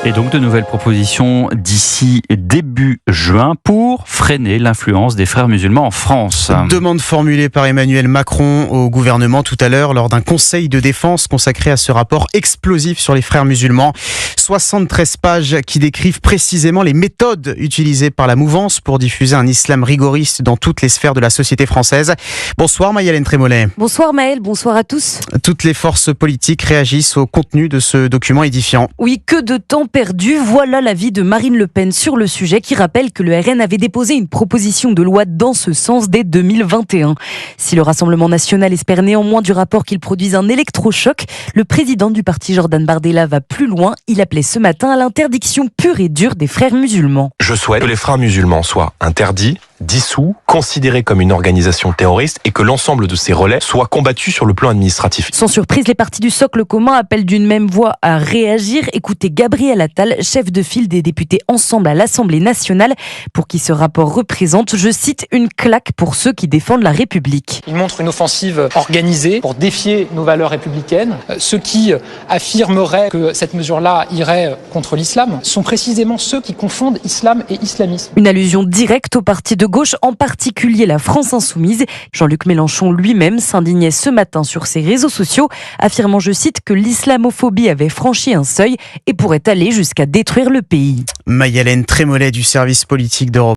Et donc de nouvelles propositions d'ici début juin pour freiner l'influence des frères musulmans en France. Demande formulée par Emmanuel Macron au gouvernement tout à l'heure lors d'un conseil de défense consacré à ce rapport explosif sur les frères musulmans. 73 pages qui décrivent précisément les méthodes utilisées par la mouvance pour diffuser un islam rigoriste dans toutes les sphères de la société française. Bonsoir Maï-Hélène Trémollet. Bonsoir Maël, bonsoir à tous. Toutes les forces politiques réagissent au contenu de ce document édifiant. Oui, que de temps perdu. Voilà l'avis de Marine Le Pen sur le sujet qui rappelle que le RN avait déposé une proposition de loi dans ce sens dès 2021. Si le Rassemblement national espère néanmoins du rapport qu'il produise un électrochoc, le président du parti Jordan Bardella va plus loin. Il appelait ce matin à l'interdiction pure et dure des frères musulmans. Je souhaite que les frères musulmans soient interdits, dissous, considérés comme une organisation terroriste et que l'ensemble de ces relais soient combattus sur le plan administratif. Sans surprise, les partis du socle commun appellent d'une même voix à réagir. Écoutez Gabriel Attal, chef de file des députés Ensemble à l'Assemblée nationale, pour qui ce rapport représente, je cite, une claque pour ceux qui défendent la République. Il montre une offensive organisée pour défier nos valeurs républicaines. Ceux qui affirmeraient que cette mesure-là irait contre l'islam sont précisément ceux qui confondent islam et islamisme. Une allusion directe au parti de gauche, en particulier la France Insoumise. Jean-Luc Mélenchon lui-même s'indignait ce matin sur ses réseaux sociaux, affirmant, je cite, que l'islamophobie avait franchi un seuil et pourrait aller jusqu'à détruire le pays. Maï-Hélène Trémollet du service politique d'Europe.